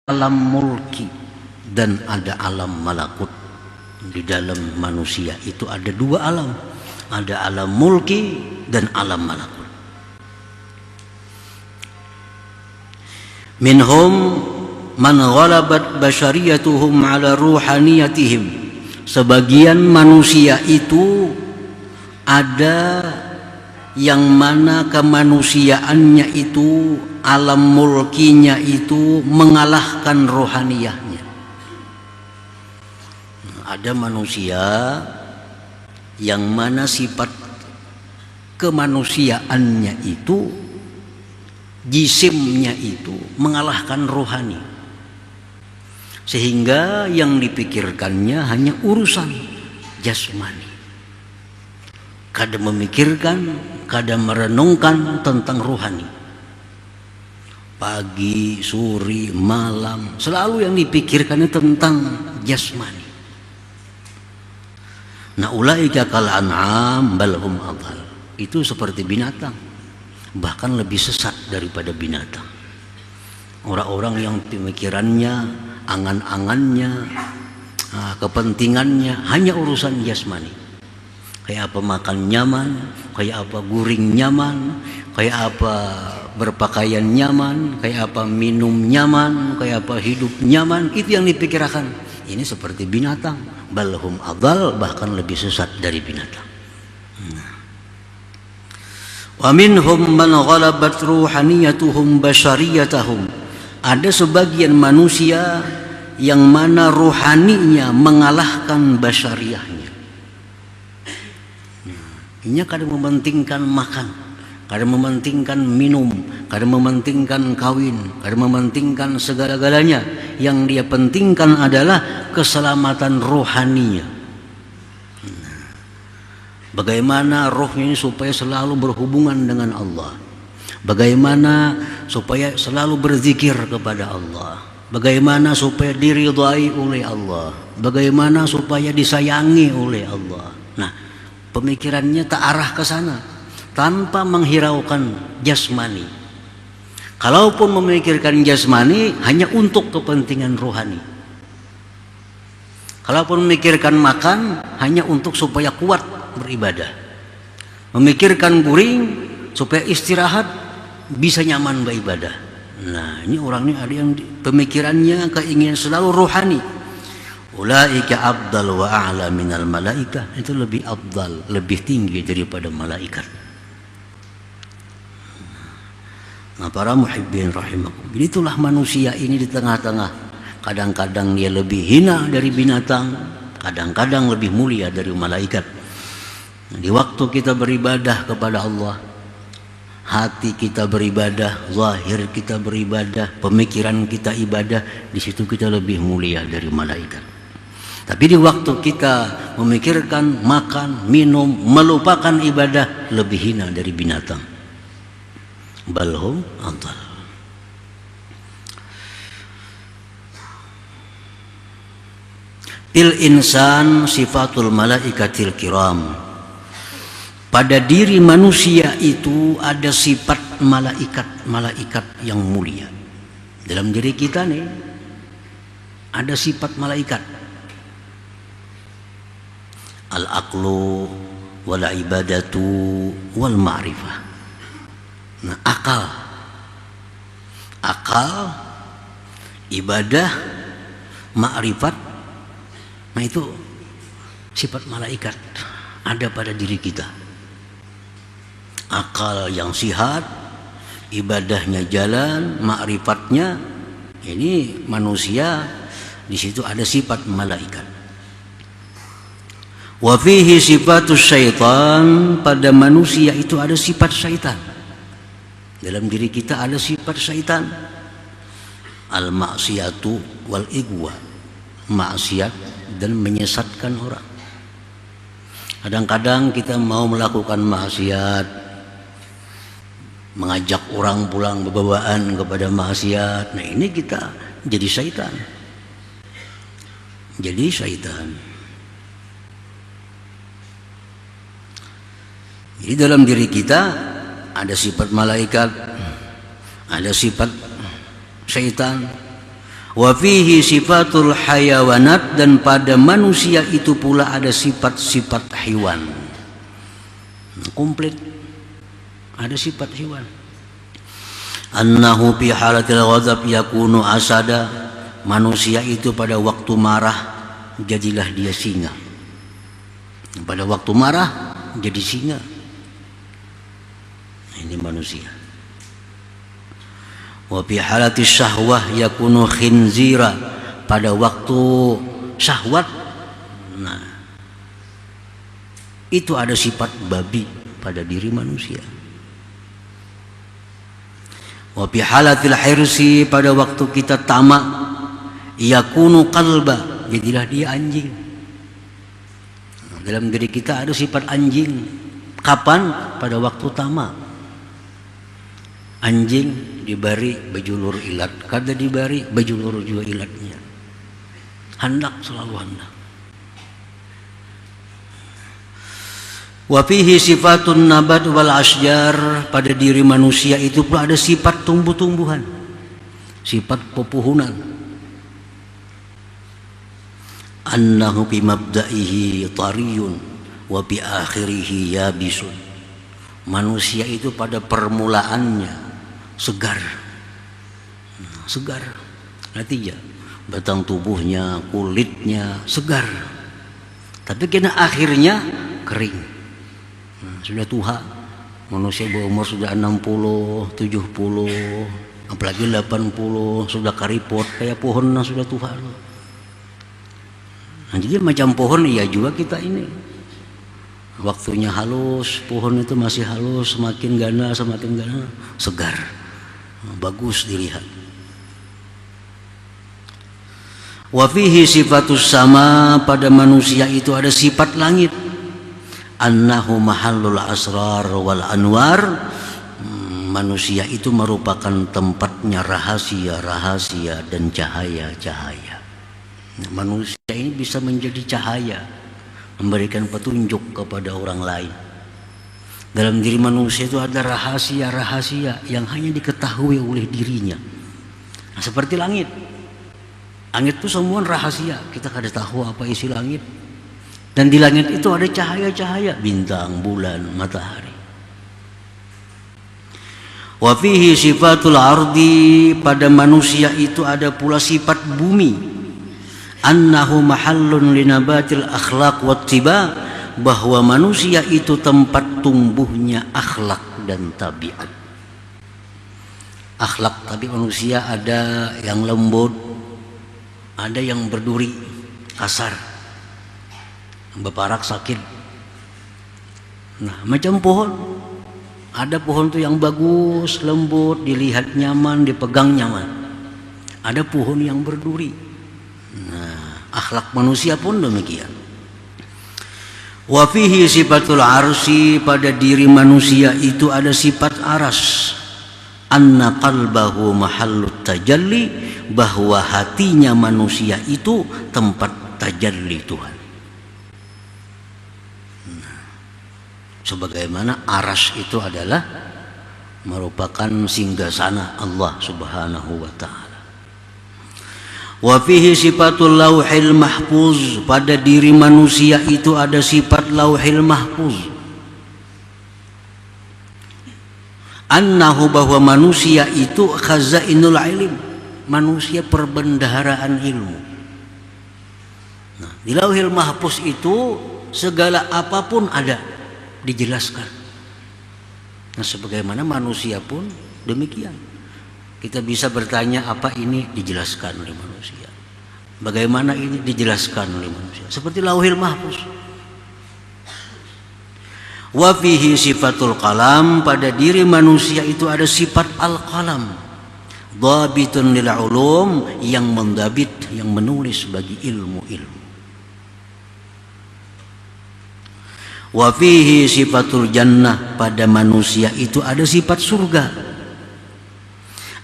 alam mulki dan ada alam malakut. Di dalam manusia itu ada dua alam, ada alam mulki dan alam malakut. Minhum man ghalabat basyariyatuhum ala ruhaniyatihim. Sebagian manusia itu ada yang mana kemanusiaannya itu, alam mulkinya itu mengalahkan rohaniyahnya. Ada manusia yang mana sifat kemanusiaannya itu, jisimnya itu mengalahkan rohani, sehingga yang dipikirkannya hanya urusan jasmani. Kadang memikirkan, kadang merenungkan tentang rohani. Pagi, sore, malam, selalu yang dipikirkannya tentang jasmani. Nah, ulaika kal an'am bal hum adhal. Itu seperti binatang, bahkan lebih sesat daripada binatang. Orang-orang yang pemikirannya, angan-angannya, kepentingannya hanya urusan jasmani. Kayak apa makan nyaman, kayak apa guring nyaman, kayak apa berpakaian nyaman, kayak apa minum nyaman, kayak apa hidup nyaman. Itu yang dipikirkan. Ini seperti binatang, balhum adhal, bahkan lebih sesat dari binatang. Wa minhum man ghalabat ruhaniyatuhum basyariyatahum. Ada sebagian manusia yang mana rohaninya mengalahkan basyariyahnya. Ini kadang mementingkan makan, kadang mementingkan minum, kadang mementingkan kawin, kadang mementingkan segala-galanya. Yang dia pentingkan adalah keselamatan rohaninya. Bagaimana rohnya ini supaya selalu berhubungan dengan Allah, bagaimana supaya selalu berzikir kepada Allah, bagaimana supaya diridhai oleh Allah, bagaimana supaya disayangi oleh Allah. Nah, pemikirannya tak arah ke sana, tanpa menghiraukan jasmani. Kalaupun memikirkan jasmani, hanya untuk kepentingan rohani. Kalaupun memikirkan makan, hanya untuk supaya kuat beribadah. Memikirkan guring, supaya istirahat, bisa nyaman beribadah. Nah, ini orang ini ada yang pemikirannya keinginan selalu rohani. Ulaika afdal wa a'la minal malaika. Itu lebih afdal, lebih tinggi daripada malaikat. Nah, para muhibbin rahimakum, itulah manusia ini di tengah-tengah. Kadang-kadang dia lebih hina dari binatang, kadang-kadang lebih mulia dari malaikat. Nah, di waktu kita beribadah kepada Allah, hati kita beribadah, zahir kita beribadah, pemikiran kita ibadah, di situ kita lebih mulia dari malaikat. Tapi di waktu kita memikirkan makan, minum, melupakan ibadah, lebih hina dari binatang. Balhum adhal. Fil insan sifatul malaikatil kiram. Pada diri manusia itu ada sifat malaikat yang mulia. Dalam diri kita nih ada sifat malaikat. Al-aqlu wal ibadatu wal ma'rifah. Nah, akal, ibadah, ma'rifat, nah itu sifat malaikat ada pada diri kita. Akal yang sihat, ibadahnya jalan, ma'rifatnya, ini manusia di situ ada sifat malaikat. Wa fihi sifatus syaitan, pada manusia itu ada sifat syaitan. Dalam diri kita ada sifat syaitan. Al maksiatu wal igwa, maksiat dan menyesatkan orang. Kadang-kadang kita mau melakukan maksiat, mengajak orang pulang berbawaan kepada maksiat. Nah, ini kita jadi syaitan. Jadi syaitan. Jadi dalam diri kita ada sifat malaikat, ada sifat syaitan. Wa fihi sifatul hayawanat, dan pada manusia itu pula ada sifat-sifat hewan. Komplit. Ada sifat hewan. Annahu fi halatil ghadab yakunu asada. Manusia itu pada waktu marah jadilah dia singa. Pada waktu marah jadi singa. Ini manusia. Wa fi halatis syahwah yakunu khinzira. Pada waktu syahwat, nah, itu ada sifat babi pada diri manusia. Wa fi halatil hirsi, pada waktu kita tamak, yakunu qalba, jadilah dia anjing. Dalam diri kita ada sifat anjing. Kapan? Pada waktu tamak. Anjing dibari bejulur ilat, kada dibari bejulur juga ilatnya. Hendak, selalu hendak. Wa fihi sifatun nabat wal asjar, pada diri manusia itu pula ada sifat tumbuh-tumbuhan, sifat pepohonan. Annahu bi mabda'ihi tariyun wa bi akhirihi yabisun. Manusia itu pada permulaannya segar. Segar. Artinya batang tubuhnya, kulitnya segar. Tapi kena akhirnya kering. Sudah tua. Manusia berumur sudah 60, 70, apalagi 80, sudah karipot kayak pohon sudah tua. Nah, jadi macam pohon ya juga kita ini. Waktunya halus, pohon itu masih halus, semakin gana, segar, bagus dilihat. Wa fihi sifatus sama, pada manusia itu ada sifat langit. Annahu mahallul asrar wal anwar. Manusia itu merupakan tempatnya rahasia-rahasia dan cahaya-cahaya. Manusia ini bisa menjadi cahaya, memberikan petunjuk kepada orang lain. Dalam diri manusia itu ada rahasia-rahasia yang hanya diketahui oleh dirinya. Nah, seperti langit. Langit itu semua rahasia, kita kada tahu apa isi langit. Dan di langit itu ada cahaya-cahaya, bintang, bulan, matahari. Wa fihi sifatul ardi, pada manusia itu ada pula sifat bumi. Annahu mahallun linabatil akhlaq wattiba, bahwa manusia itu tempat tumbuhnya akhlak dan tabiat. Akhlak tabiat manusia ada yang lembut, ada yang berduri, kasar, beparak, sakit. Nah, macam pohon. Ada pohon tuh yang bagus, lembut, dilihat nyaman, dipegang nyaman. Ada pohon yang berduri. Nah, akhlak manusia pun demikian. Wa fihi sifatul arsi, pada diri manusia itu ada sifat aras. Anna qalbahu mahallut tajalli, bahwa hatinya manusia itu tempat tajalli Tuhan. Nah, sebagaimana aras itu adalah merupakan singgasana Allah Subhanahu wa ta'ala. Wa fihi sifatul lauhil mahfuz, pada diri manusia itu ada sifat lauhil mahfuz. Annahu, bahwa manusia itu khazainul ilm, manusia perbendaharaan ilmu. Nah, di lauhil mahfuz itu segala apapun ada, dijelaskan. Nah, sebagaimana manusia pun demikian. Kita bisa bertanya apa ini, dijelaskan oleh manusia. Bagaimana ini, dijelaskan oleh manusia. Seperti lauhil mahfuz. Wa fihi sifatul qalam, pada diri manusia itu ada sifat al-qalam. Dhabitun lil ulum, yang mendabit, yang menulis bagi ilmu-ilmu. Wa fihi sifatul jannah, pada manusia itu ada sifat surga.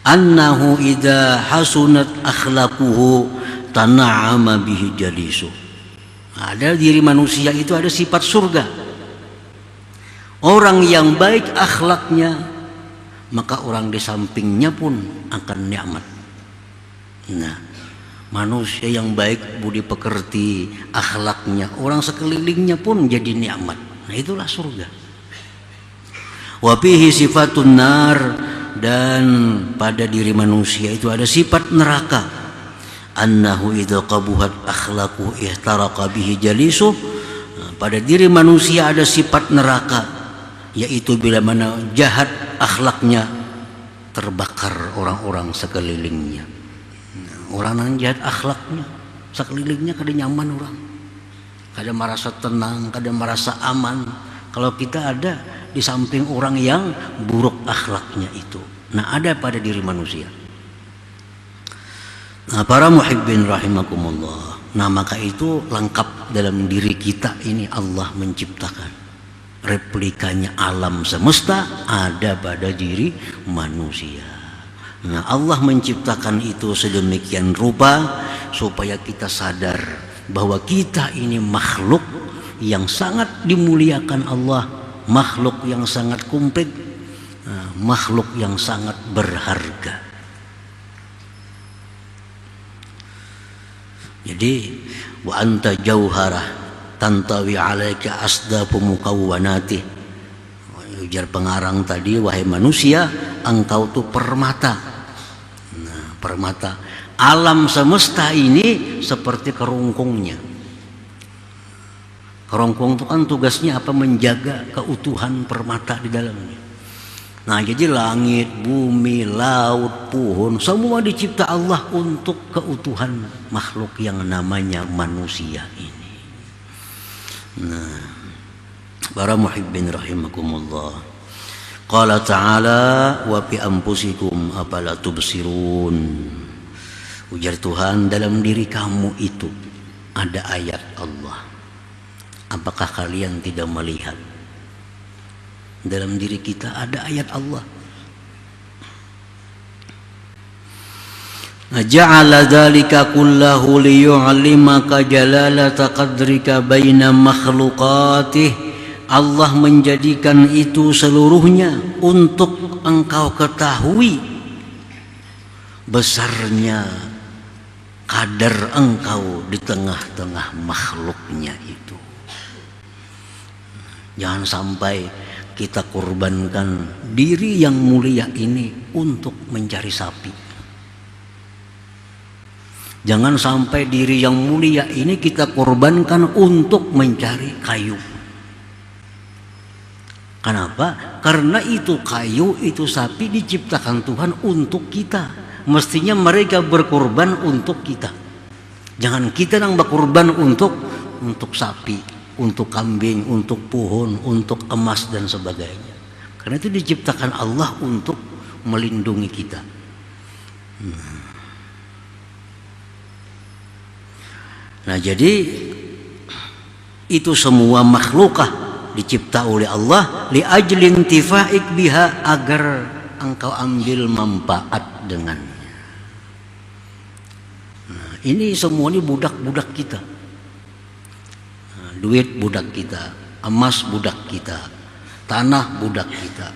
Annahu idza hasunat akhlaquhu tana'ama bihi jalisu. Ada diri manusia itu ada sifat surga. Orang yang baik akhlaknya, maka orang di sampingnya pun akan nikmat. Nah, Manusia yang baik, budi pekerti, akhlaknya, orang sekelilingnya pun jadi nikmat. Nah, itulah surga. Wa fihi sifatun nar, dan pada diri manusia itu ada sifat neraka. Annahu idza qabuhat akhlaquhu ihtaraqa bihi jalisuh. Pada diri manusia ada sifat neraka, yaitu bila mana jahat akhlaknya terbakar orang-orang sekelilingnya. Orang yang jahat akhlaknya sekelilingnya kada nyaman orang, kada merasa tenang, kada merasa aman kalau kita ada di samping orang yang buruk akhlaknya itu. Nah, ada pada diri manusia. Nah, para muhibbin rahimakumullah, nah maka itu lengkap dalam diri kita ini. Allah menciptakan replikanya alam semesta ada pada diri manusia. Nah, Allah menciptakan itu sedemikian rupa supaya kita sadar bahwa kita ini makhluk yang sangat dimuliakan Allah, makhluk yang sangat komplit, makhluk yang sangat berharga. Jadi wa anta jauharah tantawi alaika asdafu mukawwanati. Ujar pengarang tadi, wahai manusia, engkau tuh permata. Nah, permata alam semesta ini seperti kerungkungnya. Kerungkung itu kan tugasnya apa? Menjaga keutuhan permata di dalamnya. Nah, jadi langit, bumi, laut, pohon, semua dicipta Allah untuk keutuhan makhluk yang namanya manusia ini. Nah, para muhibbin rahimakumullah, qala ta'ala wa fi anfusikum afala tubsirun. Ujar Tuhan, dalam diri kamu itu ada ayat Allah, apakah kalian tidak melihat? Dalam diri kita ada ayat Allah. Ja'ala dzalika kullahu liyu'limaka jalalata qadrika baina makhluqatih. Allah menjadikan itu seluruhnya untuk engkau ketahui besarnya kadar engkau di tengah-tengah makhluknya itu. Jangan sampai kita korbankan diri yang mulia ini untuk mencari sapi. Jangan sampai diri yang mulia ini kita korbankan untuk mencari kayu. Kenapa? Karena itu kayu, itu sapi diciptakan Tuhan untuk kita. Mestinya mereka berkorban untuk kita. Jangan kita yang berkorban untuk sapi, untuk kambing, untuk pohon, untuk emas dan sebagainya. Karena itu diciptakan Allah untuk melindungi kita. Nah, jadi itu semua makhlukah dicipta oleh Allah li ajlin tifaik biha, agar engkau ambil manfaat dengannya. Nah, ini semua ini budak-budak kita. Duit budak kita, emas budak kita, tanah budak kita.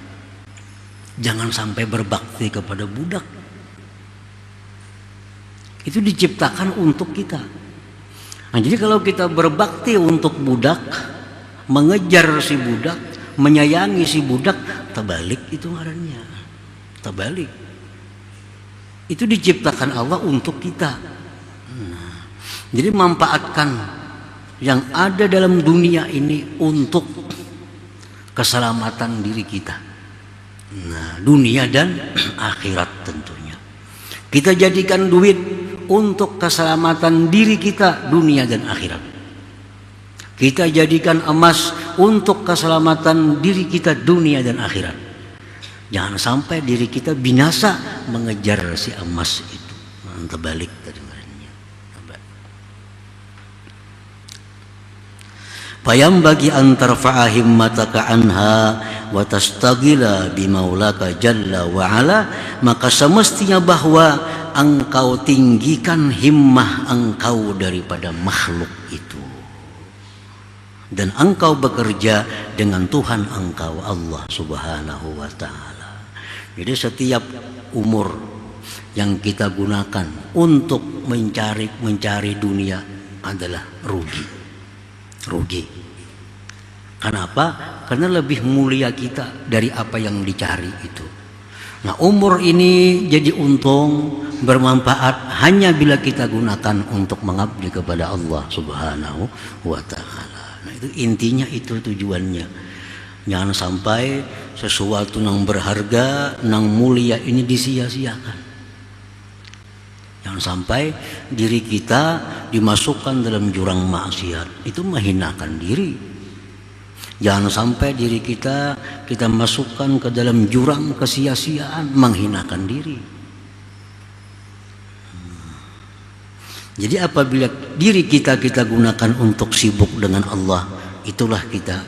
Jangan sampai berbakti kepada budak. Itu diciptakan untuk kita. Nah, jadi kalau kita berbakti untuk budak, mengejar si budak, menyayangi si budak, terbalik itu ngarannya. Terbalik. Itu diciptakan Allah untuk kita. Nah, jadi manfaatkan yang ada dalam dunia ini untuk keselamatan diri kita. Nah, dunia dan akhirat tentunya. Kita jadikan duit untuk keselamatan diri kita, dunia dan akhirat. Kita jadikan emas untuk keselamatan diri kita, dunia dan akhirat. Jangan sampai diri kita binasa mengejar si emas itu. Terbalik tadi. Fayambagi an tarfa'a himmataka anha wa tastagila bimaulaka jalla wa ala, maka semestinya bahwa engkau tinggikan himmah engkau daripada makhluk itu, dan engkau bekerja dengan Tuhan engkau Allah subhanahu wa ta'ala. Jadi setiap umur yang kita gunakan untuk mencari dunia adalah rugi. Kenapa? Karena lebih mulia kita dari apa yang dicari itu. Nah, umur ini jadi untung, bermanfaat hanya bila kita gunakan untuk mengabdi kepada Allah Subhanahu wa Ta'ala. Nah, itu intinya, itu tujuannya. Jangan sampai sesuatu yang berharga, yang mulia ini disia-siakan. Jangan sampai diri kita dimasukkan dalam jurang maksiat, itu menghinakan diri. Jangan sampai diri kita masukkan ke dalam jurang kesia-siaan, menghinakan diri. Jadi apabila diri kita gunakan untuk sibuk dengan Allah, itulah kita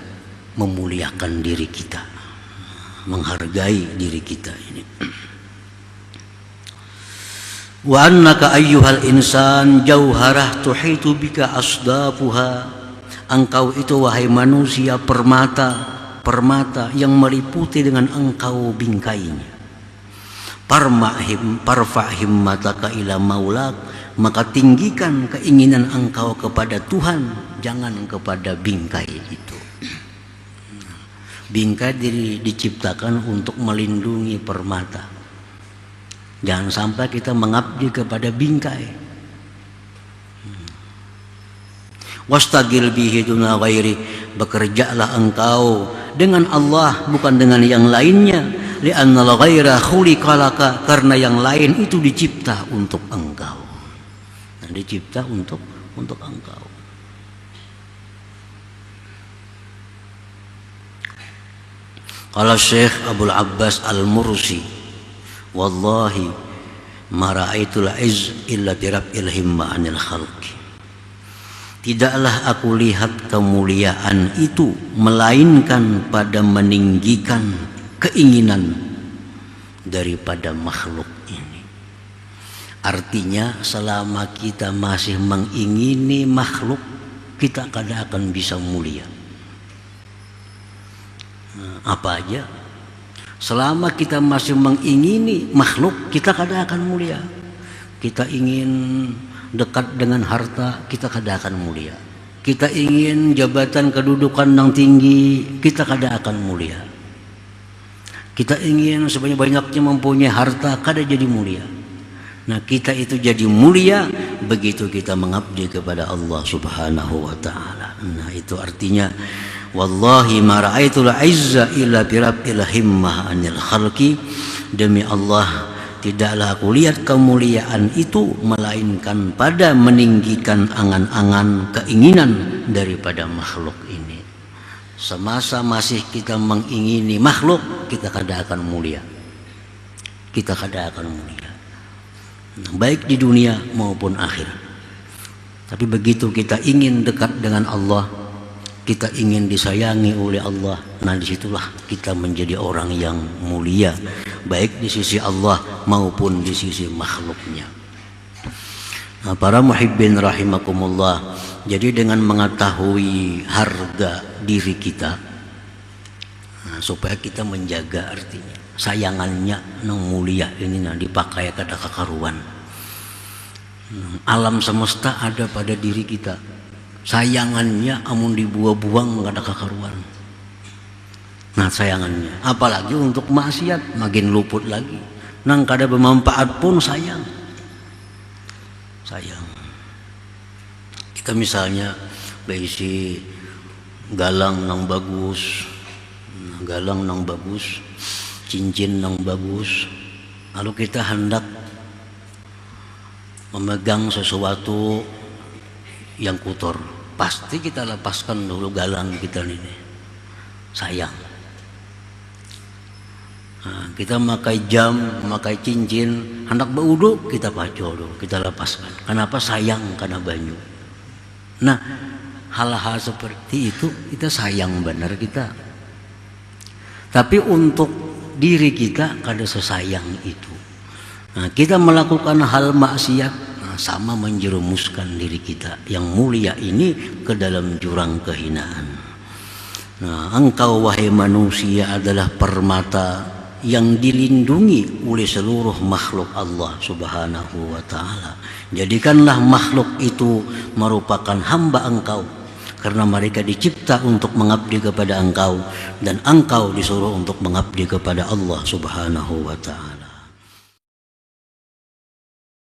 memuliakan diri kita, menghargai diri kita ini. Wa annaka ayyuhal insan jauharah tuhitu bika asdafuha. Engkau itu wahai manusia permata yang meliputi dengan engkau bingkainya. Parfa'him mataka ila maulak, maka tinggikan keinginan engkau kepada Tuhan, jangan kepada bingkai itu. Bingkai diciptakan untuk melindungi permata. Jangan sampai kita mengabdi kepada bingkai. Wastagil bihi duna ghairi, bekerjalah engkau dengan Allah bukan dengan yang lainnya. Li'anna al-ghaira khuliqa laka, karena yang lain itu dicipta untuk engkau. Nah, dicipta untuk engkau. Qala Syekh Abdul Abbas Al-Mursi, wallahi ma ra'aitul izz illa birab'il himma 'anil khalqi. Tidaklah aku lihat kemuliaan itu melainkan pada meninggikan keinginan daripada makhluk ini. Artinya selama kita masih mengingini makhluk, kita kadang akan bisa mulia. Apa aja? Selama kita masih mengingini makhluk, kita kadang akan mulia. Kita ingin dekat dengan harta, kita kadang akan mulia. Kita ingin jabatan kedudukan yang tinggi, kita kadang akan mulia. Kita ingin sebanyak-banyaknya mempunyai harta, kadang jadi mulia. Nah, kita itu jadi mulia begitu kita mengabdi kepada Allah Subhanahu wa Ta'ala. Nah, itu artinya wallahi ma ra'aitul izza illa birabbil himmah 'anil khalqi. Demi Allah, tidaklah aku lihat kemuliaan itu melainkan pada meninggikan angan-angan keinginan daripada makhluk ini. Semasa masih kita mengingini makhluk, kita kadang akan mulia. Kita kadang akan mulia, baik di dunia maupun akhirat. Tapi begitu kita ingin dekat dengan Allah, kita ingin disayangi oleh Allah, nah disitulah kita menjadi orang yang mulia, baik di sisi Allah maupun di sisi makhluknya. Nah, para muhibbin rahimakumullah, jadi dengan mengetahui harga diri kita, nah, supaya kita menjaga artinya sayangannya nang mulia ini nah dipakai kada kakaruan. Alam semesta ada pada diri kita, sayangannya amun dibuang-buang gak ada kekaruan. Nah, sayangannya apalagi untuk maksiat makin luput lagi. Nang kada bermanfaat pun sayang. Kita misalnya berisi galang nang bagus, cincin nang bagus, lalu kita hendak memegang sesuatu yang kotor, pasti kita lepaskan dulu galang kita ini, sayang. Nah, kita memakai jam, memakai cincin, hendak berwudu kita paco dulu, kita lepaskan. Kenapa? Sayang karena banyu. Nah, hal-hal seperti itu kita sayang benar kita. Tapi untuk diri kita kada sesayang itu. Nah, kita melakukan hal maksiat, nah, sama menjerumuskan diri kita yang mulia ini ke dalam jurang kehinaan. Nah, engkau wahai manusia adalah permata yang dilindungi oleh seluruh makhluk Allah Subhanahu wa ta'ala. Jadikanlah makhluk itu merupakan hamba Engkau, karena mereka dicipta untuk mengabdi kepada Engkau, dan Engkau disuruh untuk mengabdi kepada Allah Subhanahu wa ta'ala.